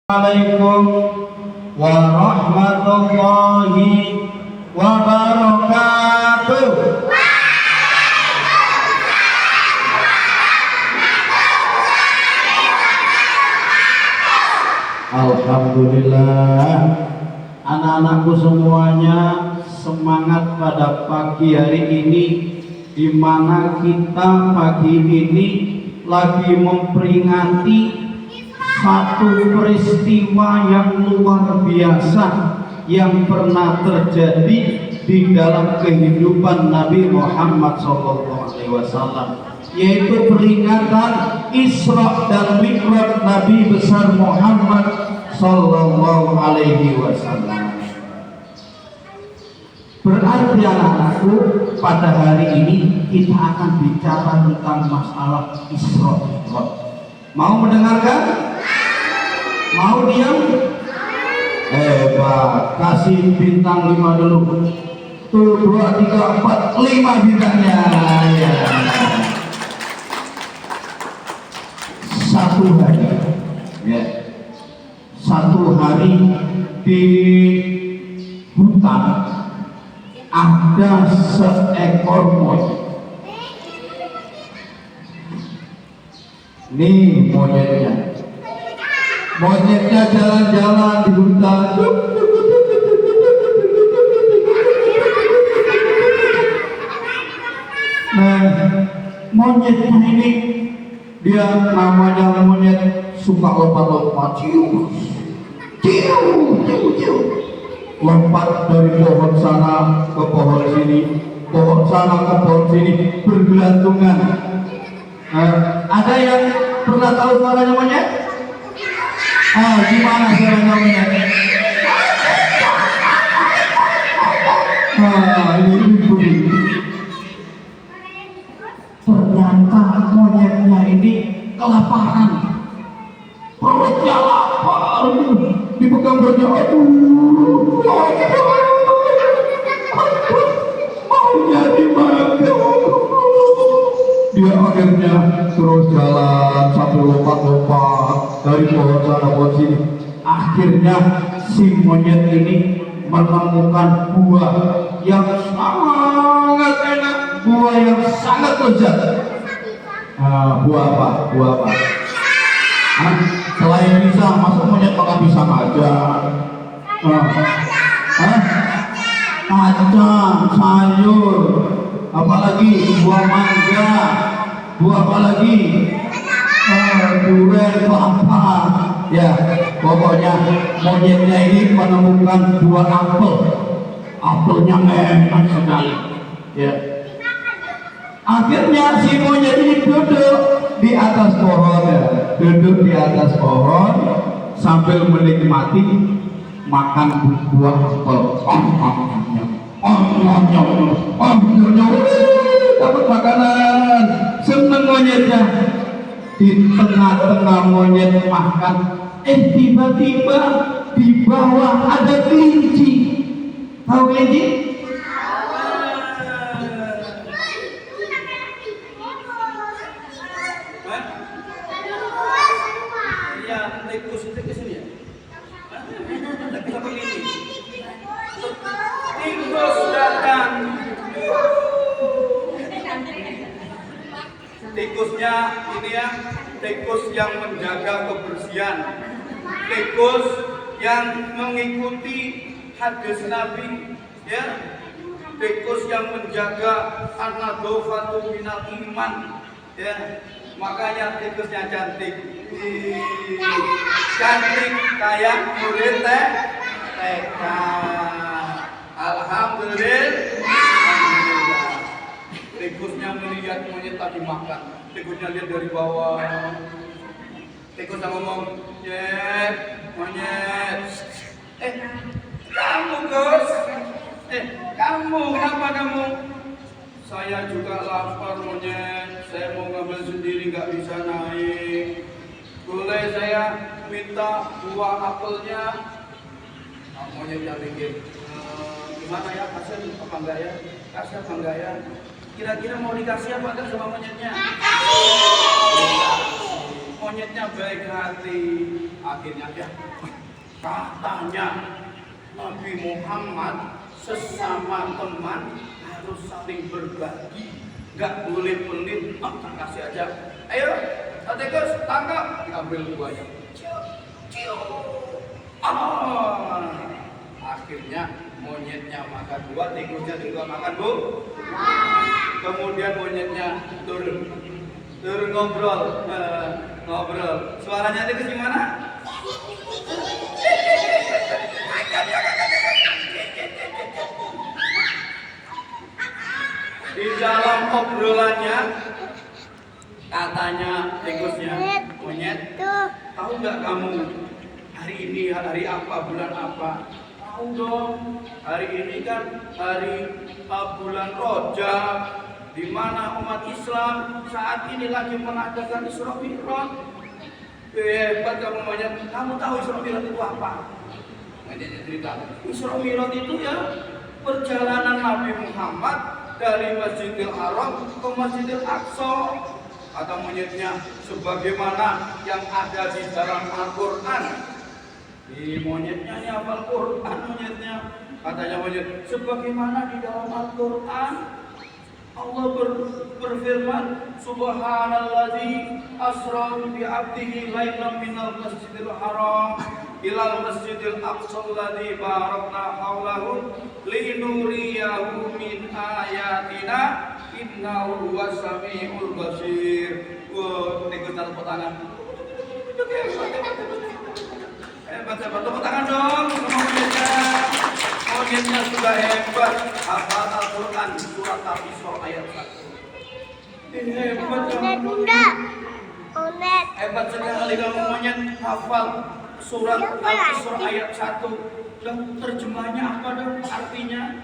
Assalamualaikum warahmatullahi wabarakatuh. Alhamdulillah, anak-anakku semuanya semangat pada pagi hari ini, di mana kita pagi ini lagi memperingati satu peristiwa yang luar biasa yang pernah terjadi di dalam kehidupan Nabi Muhammad SAW, yaitu peringatan Isra dan Mi'raj Nabi besar Muhammad SAW. Berarti anak-anakku, pada hari ini kita akan bicara tentang masalah Isra Mi'raj. Mau mendengarkan? Mau diam? Hebat, kasih bintang 5 dulu. Tuh, 2, 3, 4, 5 bintangnya ya. Satu hari ya, satu hari di hutan ada seekor monyet. Nih monyetnya jalan-jalan di hutan. Nah, monyetnya ini dia namanya monyet suka lompat-lompat, ciu, lompat dari pohon sana ke pohon sini, pohon sana ke pohon sini, bergelantungan. Ada yang pernah tahu suaranya monyet? Gimana suaranya monyet? Ini bunyi. Ternyata monyetnya ini kelaparan, perutnya lapar, dipegang perutnya, maunya dimakan. Dia akhirnya terus jalan sambil lompat-lompat dari pohon sana pohon sini. Akhirnya si monyet ini menemukan buah yang sangat enak, buah yang sangat lezat. Buah apa? Buah apa? Selain pisang, masa monyet makan pisang aja? Kacang, sayur, apalagi buah mangga, buah apa lagi? Durian, kelapa. Ya, pokoknya monyetnya ini menemukan buah apel. Apelnya enak sekali. Ya. Akhirnya si monyet ini duduk di atas pohon, ya. Duduk di atas pohon sambil menikmati makan buah apel. Dapat makanan, seneng monyetnya. Di tengah-tengah monyet makan, tiba-tiba di bawah ada kelinci. Tahu kelinci? Tikus datang. Tikusnya ini ya, tikus yang menjaga kebersihan, tikus yang mengikuti hadis Nabi, ya, tikus yang menjaga an-nadhafatu minal iman, ya, makanya tikusnya cantik, cantik kayak murid TK. Alhamdulillah. Tikusnya melihat monyet tadi makan. Tikusnya lihat dari bawah. Tikusnya ngomong, monyet. Kamu Gus? Kamu kenapa kamu? Saya juga lapar monyet. Saya mau ngambil sendiri nggak bisa naik. Boleh saya minta buah apelnya? Monyetnya mikir, gimana ya, kasih apa enggak ya? Kasih apa enggak ya? Kira-kira mau dikasih apa kan sama monyetnya? monyetnya baik hati. Akhirnya ya, katanya Nabi Muhammad sesama teman harus saling berbagi, nggak boleh pelit. Kasih aja. Ayo, tikus tangkap, ambil buahnya. Akhirnya monyetnya makan dua, tikusnya juga makan bu. Kemudian monyetnya turun ngobrol, Suaranya tikus gimana? Di dalam obrolannya katanya tikusnya, monyet, tahu nggak kamu hari ini hari apa, bulan apa? Tahu dong, hari ini kan hari bulan Rajab, di mana umat Islam saat ini lagi mengadakan Isra Mi'raj. Hebat kamu monyet, kamu tahu Isra Mi'raj itu apa? Monyet cerita, Isra Mi'raj itu ya perjalanan Nabi Muhammad dari Masjidil Haram ke Masjidil Aqsa. Kata monyetnya, sebagaimana yang ada di dalam Al-Quran. Di monyetnya ini hafal Quran monyetnya. Katanya monyet, sebagaimana di dalam Al-Quran Allah berfirman, Subhanalladzi asra bi 'abdihi lailan minal masjidil haram ilal masjidil aqsa alladzi barakna haulahu linuriyahu min ayatina innahu huwas samiul basir. Tikus tepuk tangan. Hebat, tepuk tangan dong sama monyetnya. Monyetnya sudah hebat, hafal Al-Quran surat Al-Isra ayat 1. Hebat kamu. Hebat sekali kamu monyet, hafal surat Al-Isra ayat 1. Dan terjemahnya apa dong artinya?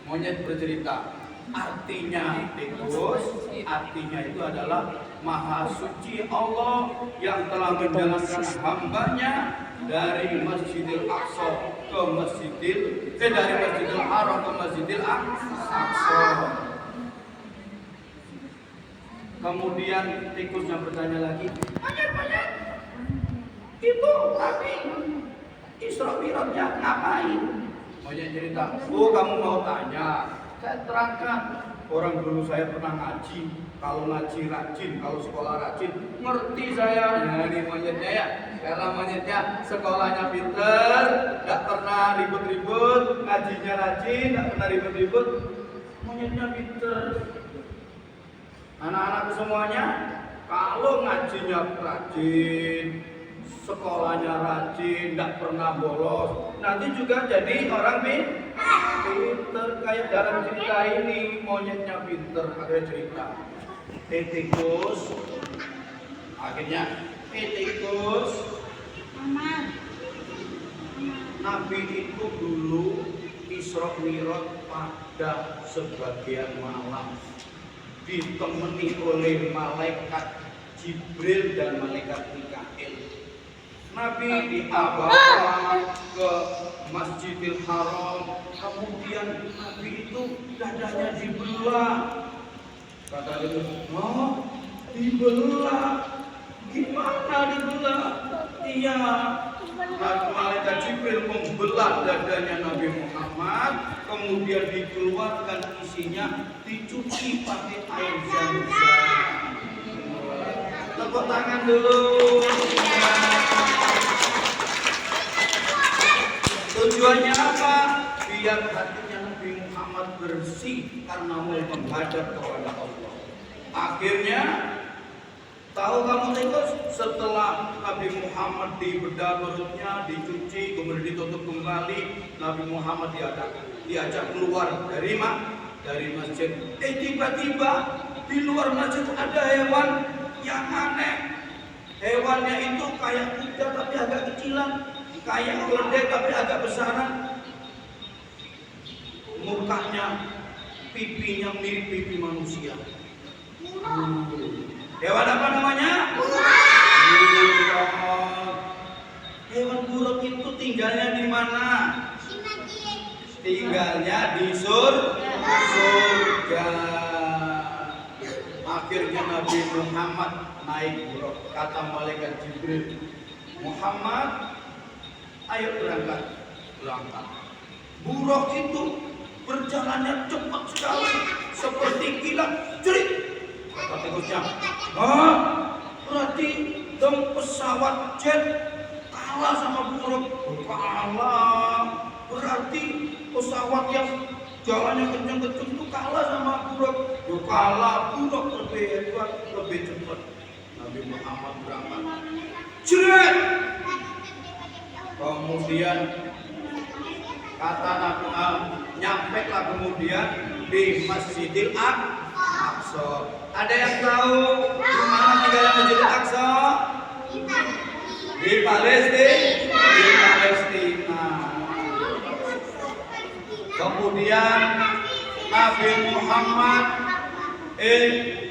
Monyet bercerita, artinya tikus, artinya itu adalah Maha Suci Allah yang telah menjalankan hambanya dari Masjidil Aqsa ke dari Masjidil Haram ke Masjidil Aqsa. Kemudian tikusnya bertanya lagi, monyet, itu tapi Isra Mi'rajnya ngapain? Monyet cerita, kamu mau tanya? Saya terangkan, orang dulu saya pernah ngaji, kalau ngaji rajin, kalau sekolah rajin, ngerti saya. Nah ini monyetnya ya, karena monyetnya sekolahnya pinter, gak pernah ribut-ribut, ngajinya rajin, gak pernah ribut-ribut, monyetnya pinter. Anak-anak semuanya, kalau ngajinya rajin, sekolahnya rajin, gak pernah bolos, nanti juga jadi orang pinter. Kayak dalam cerita ini, monyetnya pinter, ada cerita. Tikus, akhirnya tikus, Nabi itu dulu Isra Mi'raj pada sebagian malam ditemani oleh malaikat Jibril dan malaikat Mikail. Nabi dibawa ke Masjidil Haram, kemudian Nabi itu dadanya dibelah. Kata dia, dibelah? Gimana dibelah? Iya, malaikat Jibril membelah dadanya Nabi Muhammad, kemudian dikeluarkan isinya, dicuci pakai air zam-zam. Tepuk tangan dulu. Tujuannya apa? Biar hatinya Nabi Muhammad bersih karena mau menghadap kepada Allah. Akhirnya, tahu kamu tikus, setelah Nabi Muhammad dibedah perutnya, dicuci, kemudian ditutup kembali, Nabi Muhammad diajak keluar dari masjid. Tiba-tiba di luar masjid ada hewan yang aneh. Hewannya itu kayak kuda tapi agak kecilan, kayak keledai tapi agak besaran. Mukanya, pipinya mirip pipi manusia. Hewan apa namanya? Buruk. Hewan buruk itu tinggalnya di mana? Tinggalnya di surga. Akhirnya Nabi Muhammad naik buruk. Kata malaikat Jibril, Muhammad, ayo berangkat. Buruk itu berjalannya cepat sekali, seperti kilat cerit. Kata tikusnya, berarti dong pesawat jet kalah sama buruk. Kalah, berarti pesawat yang jalannya kenceng-kenceng itu kalah sama buruk. Kalah, buruk lebih hebat, lebih cepat. Nabi Muhammad berangkat. Cerit. Kemudian kata Nabi nyampe lah kemudian di Masjidil Aqsa. Ada yang tahu di mana tinggalnya Masjidil Aqsa? Di Palestina. Di Palestina. Kemudian Nabi Muhammad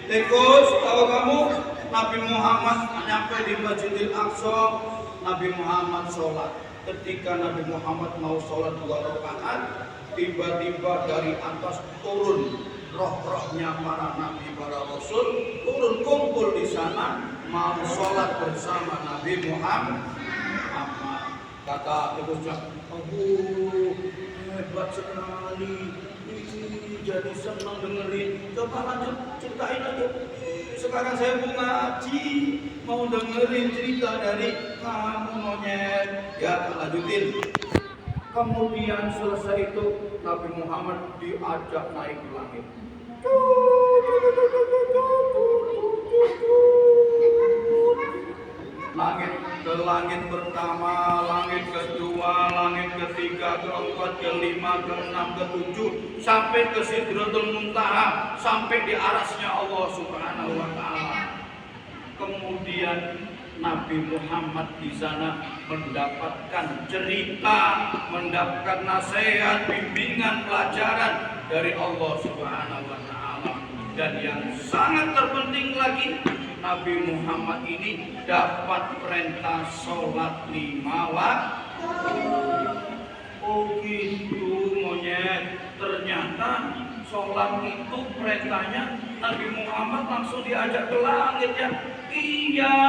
tikus, tahu kamu? Nabi Muhammad nyampe di Masjidil Aqsa. Nabi Muhammad sholat. Ketika Nabi Muhammad mau sholat 2 rakaat, tiba-tiba dari atas turun roh-rohnya para nabi, para rasul, turun kumpul di sana mau sholat bersama Nabi Muhammad. Kata tikusnya, hebat sekali. Jadi senang dengerin. Coba lanjut ceritain aja. Sekarang saya mau ngaji, mau dengerin cerita dari kamu monyet. Ya, lanjutin. Kemudian selesai itu Nabi Muhammad diajak naik ke langit. Langit pertama, langit kedua, langit ketiga, keempat, kelima, keenam, ketujuh, sampai ke Sidratul Muntaha, sampai di arasnya Allah Subhanahu wa Ta'ala. Kemudian Nabi Muhammad di sana mendapatkan cerita, mendapatkan nasihat, bimbingan, pelajaran dari Allah Subhanahu wa Ta'ala. Dan yang sangat terpenting lagi, Nabi Muhammad ini dapat perintah sholat 5 waktu. Oh gitu monyet. Ternyata sholat itu perintahnya Nabi Muhammad langsung diajak ke langit ya. Iya.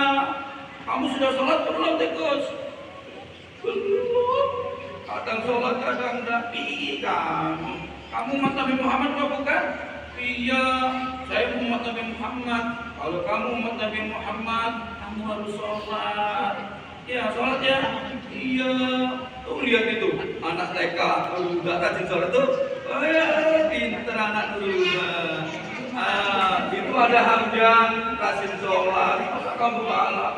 Kamu sudah sholat belum tikus? Belum. Kadang sholat kadang enggak. Iya kamu umat Nabi Muhammad apa bukan? Iya, saya umat Nabi Muhammad. Kalau kamu umat Nabi Muhammad, kamu harus sholat. Ya, sholat ya. Iya. Tuh lihat itu, anak TK kalau nggak rajin sholat tuh, pinter anak juga. Itu ada Hamdan rajin sholat. Masa kamu kalah?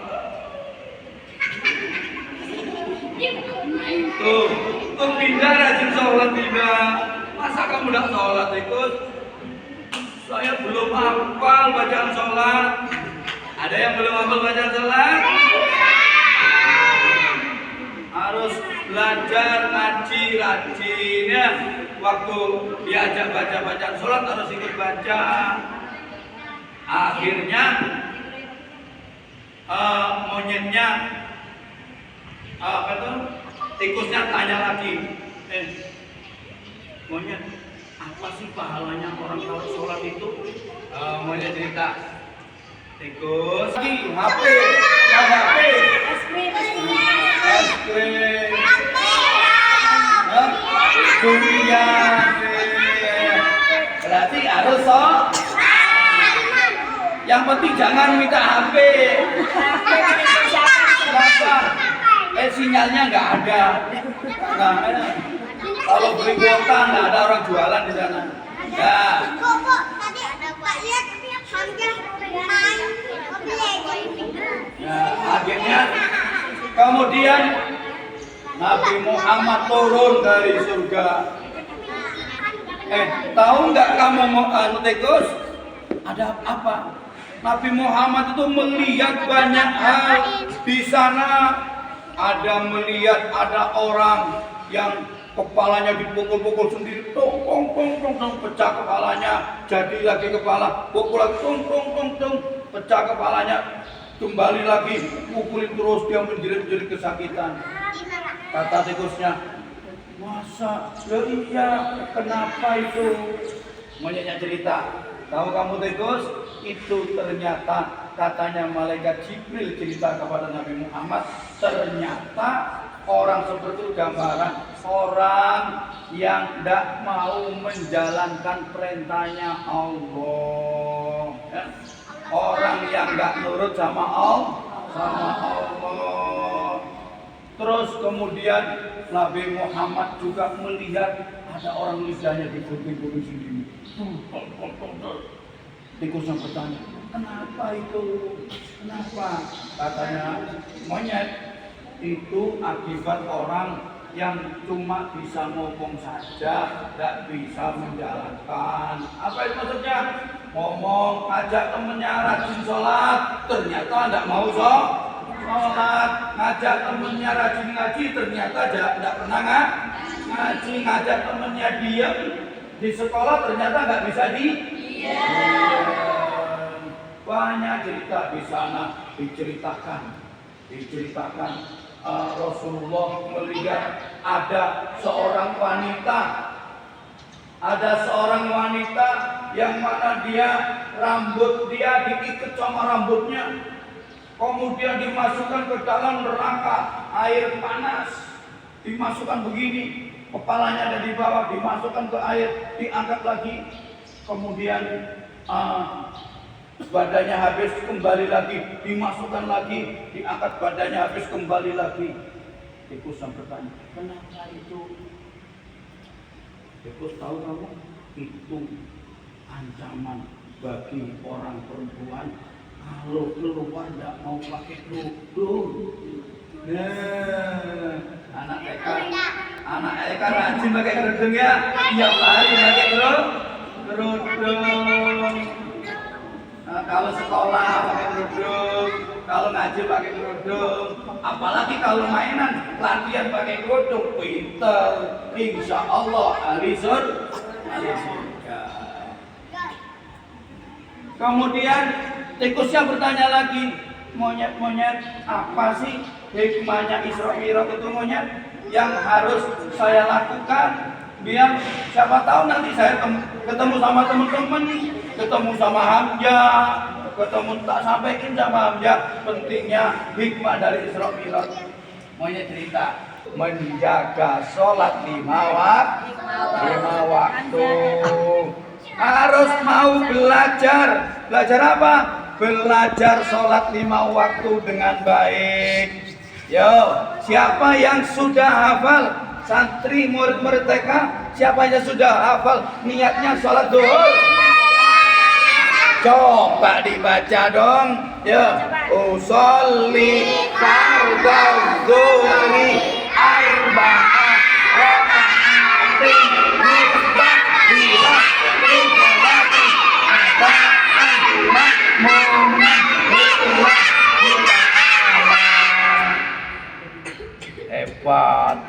Tuh pindah rajin sholat tidak. Masa kamu nggak sholat ikut? Saya belum hafal bacaan sholat. Ada yang belum hafal bacaan sholat? Harus belajar ngaji rajin ya. Waktu diajak baca bacaan sholat harus ikut baca. Akhirnya monyetnya tikusnya tanya lagi, monyet, apa sih pahalanya orang kalau sholat itu? Monyet cerita, tikus lagi HP, es krim, durian, berarti harus sholat. Yang penting jangan minta HP. Kenapa? Sinyalnya nggak ada. Nah, kalau beli kuota nggak ada orang jualan di sana. Ya. Tadi ada Pak lihat hampir main Akhirnya kemudian Nabi Muhammad turun dari surga. Tahu nggak kamu tikus? Ada apa? Nabi Muhammad itu melihat banyak hal di sana. Ada melihat ada orang yang kepalanya dipukul-pukul sendiri, tong tong tong tong tong, pecah kepalanya, jadi lagi kepala, pukul lagi tong tong tong tong, pecah kepalanya, kembali lagi, pukulin terus, dia menjerit-jerit kesakitan. Kata tikusnya, masa? Ya iya, kenapa itu? Monyetnya cerita, Tahu kamu tikus? Itu ternyata katanya malaikat Jibril cerita kepada Nabi Muhammad, ternyata orang seperti itu gambaran orang yang tidak mau menjalankan perintahnya Allah. Ya. Orang yang tidak nurut sama Allah. Terus kemudian Nabi Muhammad juga melihat ada orang lidahnya digunting-gunting sendiri. Tikus yang bertanya, kenapa itu? Kenapa? Katanya monyet itu akibat orang yang cuma bisa ngomong saja, tidak bisa menjalankan. Apa itu maksudnya? Ngomong, ajak temennya rajin sholat, ternyata tidak mau sholat. Ngajak temennya rajin ngaji, ternyata tidak pernah ngaji. Ngajak temennya diam di sekolah, ternyata nggak bisa banyak cerita di sana diceritakan Rasulullah melihat ada seorang wanita yang mana dia rambut dia diikat sama rambutnya, kemudian dimasukkan ke dalam neraka air panas, dimasukkan begini, kepalanya ada di bawah, dimasukkan ke air, diangkat lagi, kemudian badannya habis, kembali lagi, dimasukkan lagi, diangkat, badannya habis, kembali lagi. Tikus bertanya, kenapa itu? Tikus tahu kamu? Itu ancaman bagi orang perempuan kalau keluar tidak mau pakai kerudung. Anak TK rajin pakai kerudung ya, tiap hari pakai kerudung. Nah, kalau sekolah pakai kerudung, kalau ngaji pakai kerudung, apalagi kalau mainan latihan pakai kerudung, pinter, insya Allah ahli surga. Kemudian tikusnya bertanya lagi, monyet apa sih hikmahnya Isra Mi'raj itu monyet yang harus saya lakukan biar siapa tahu nanti saya ketemu sama teman-teman, ketemu sama Hamzah, ketemu tak sampaikan sama Hamzah pentingnya hikmah dari Isra Mi'raj. Monyet cerita menjaga sholat 5 waktu. Harus mau belajar apa? Belajar sholat 5 waktu dengan baik. Yo, siapa yang sudah hafal? Santri murid-murid TK, siapa yang sudah hafal niatnya sholat zuhur? Coba dibaca dong. Ya, usolli fardhu zuhri arba'ah raka'atin mustaqbilah qiblati adaan makmuman lillahi ta'ala. Hebat.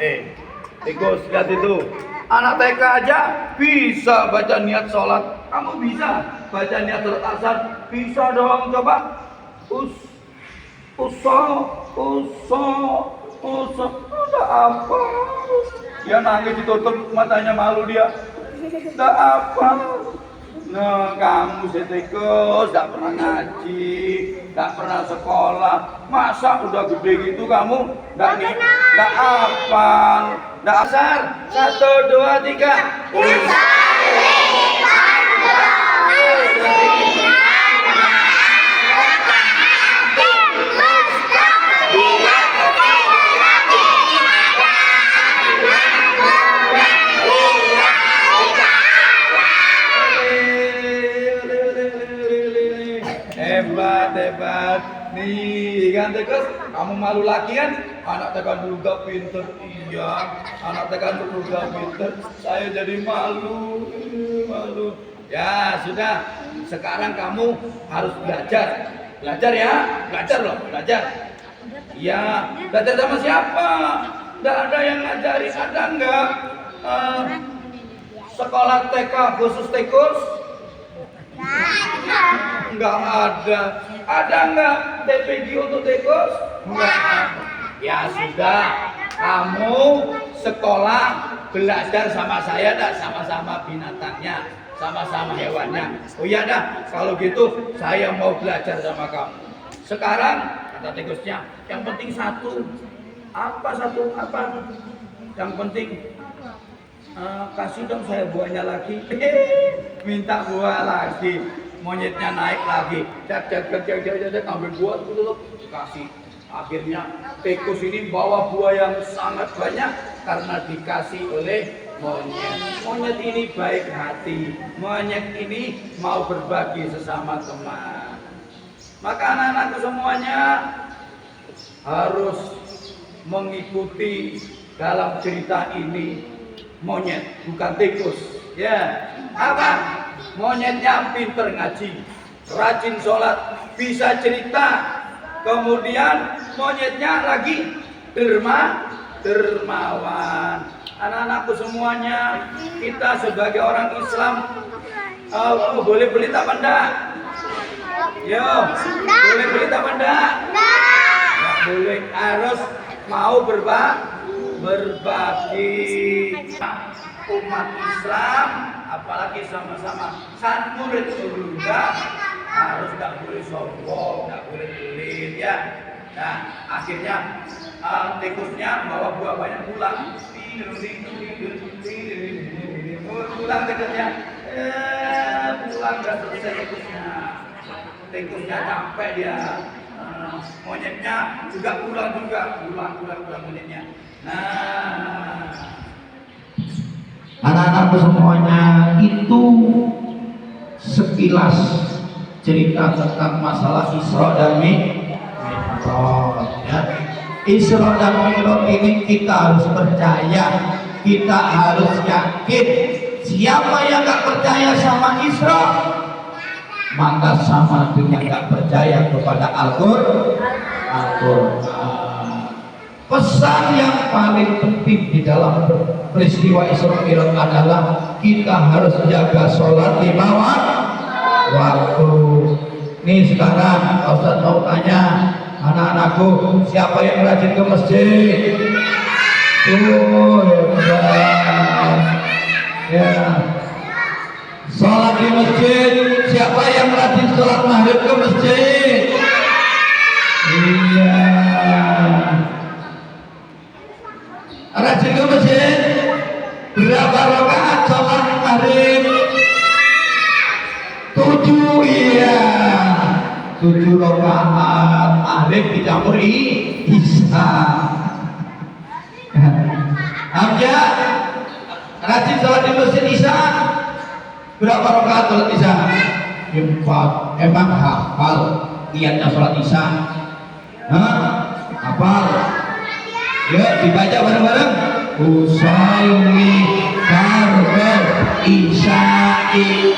Tikus, lihat itu. Anak TK aja bisa baca niat sholat. Kamu bisa baca niat sholat asar? Bisa dong, coba. Udah apa? Dia nangis ditutup matanya, malu dia. Udah apa? Nah, kamu tikus, gak pernah ngaji, gak pernah sekolah. Masa udah gede gitu kamu gak hafal, gak asar? 1, 2, 3. Hebat. Nih kan tikus, kamu malu lagi kan? Anak TK dulu gak pinter. Iya, anak TK dulu gak pinter. Saya jadi malu. Ya sudah, sekarang kamu harus belajar ya, belajar. Iya, belajar sama siapa? Nggak ada yang ngajari, ada nggak? Sekolah TK khusus tikus? Nggak ada. Ada nggak TPG untuk tikus? Nggak ada. Ya sudah, kamu sekolah belajar sama saya, dah sama-sama binatangnya. sama-sama hewannya. Oh iya dah, kalau gitu saya mau belajar sama kamu. Sekarang kata tikusnya, yang penting satu. Apa satu? Apa? Yang penting kasih dong saya buahnya lagi. Minta buah lagi. Monyetnya naik lagi. Cek ambil buah dulu, kasih. Akhirnya tikus ini bawa buah yang sangat banyak karena dikasih oleh monyet. Monyet ini baik hati. Monyet ini mau berbagi sesama teman. Maka anak-anakku semuanya harus mengikuti dalam cerita ini monyet, bukan tikus. Ya, apa? Monyetnya pinter ngaji, rajin sholat, bisa cerita. Kemudian monyetnya lagi dermawan. Anak-anakku semuanya, kita sebagai orang Islam boleh beli tak enggak? Yo, boleh beli tak enggak? Enggak boleh, harus mau berbagi. Umat Islam, apalagi sama-sama murid surga, harus nggak boleh sombong, nggak boleh pelit ya. Nah, akhirnya tikusnya bawa buah banyak pulang. Pulang tikusnya, pulang nggak selesai tikusnya. Tikusnya capek dia. Monyetnya juga pulang monyetnya. Nah, anak-anakku semuanya, itu sekilas cerita tentang masalah Isra dan Mi'raj ya. Isra dan Mi'raj ini kita harus percaya, kita harus yakin. Siapa yang gak percaya sama Isra, maka sama dengan gak percaya kepada Al-Qur'an. Pesan yang paling penting di dalam peristiwa Isra Mi'raj adalah kita harus jaga sholat di bawah waktu. Nih sekarang Ustaz mau tanya anak-anakku, siapa yang rajin ke masjid? Ya. Sholat di masjid. Siapa yang rajin sholat maghrib ke masjid? Iya. Rajin ke masjid. Berapa rakaat sholat maghrib? 7, iya. 7 rakaat maghrib dicampur isya. Hamzah, rajin sholat di masjid isya. Berapa rakaat sholat isya? 4. Emang hafal niatnya sholat isya? Hafal? Yuk dibaca bareng-bareng. Usolli fardhu isya'i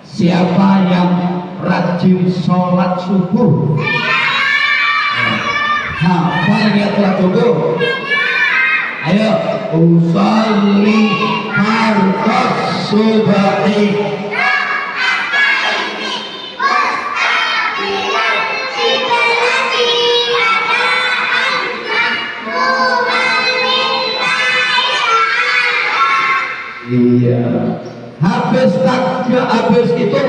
siapa yang rajin sholat subuh? Hafal niat sholat subuh? Ayo, usolli fardhu subhi. Iya. Habis takbir, habis itu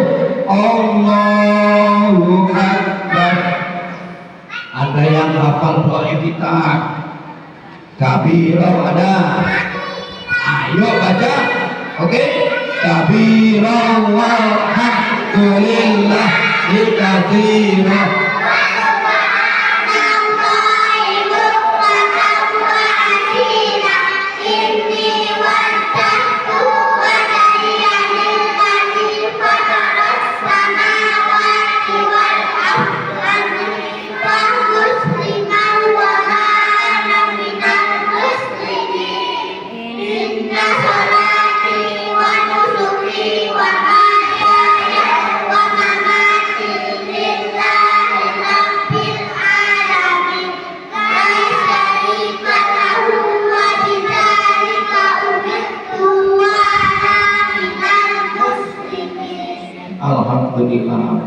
Allahu Akbar. Ada yang hafal doa iftitah. Kabirah ada. Ayo baca. Oke. Kabirah walhamdulillah katsirah.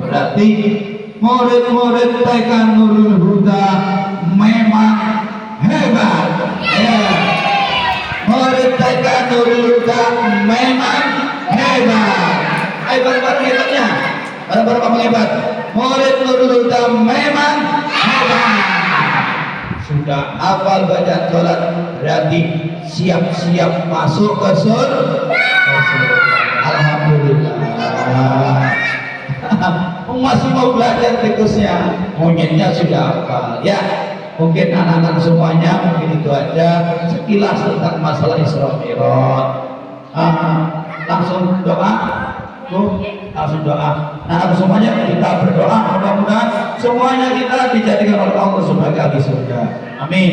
Berarti murid-murid TK Nurul Huda memang hebat. Ya. Murid TK Nurul Huda memang hebat. Ayo bareng-bareng hebatnya. Bareng-bareng ngomong hebat. Murid Nurul Huda memang hebat. Sudah hafal bacaan sholat, berarti siap-siap masuk ke surga. Alhamdulillah. Masih mau belajar tikusnya, monyetnya sudah hafal ya. Mungkin anak-anak semuanya mungkin itu aja sekilas tentang masalah Isra Mi'raj. Langsung doa. Langsung doa. Nah, semuanya kita berdoa mudah-mudahan semuanya kita dijadikan oleh Allah sebagai ahli surga. Amin.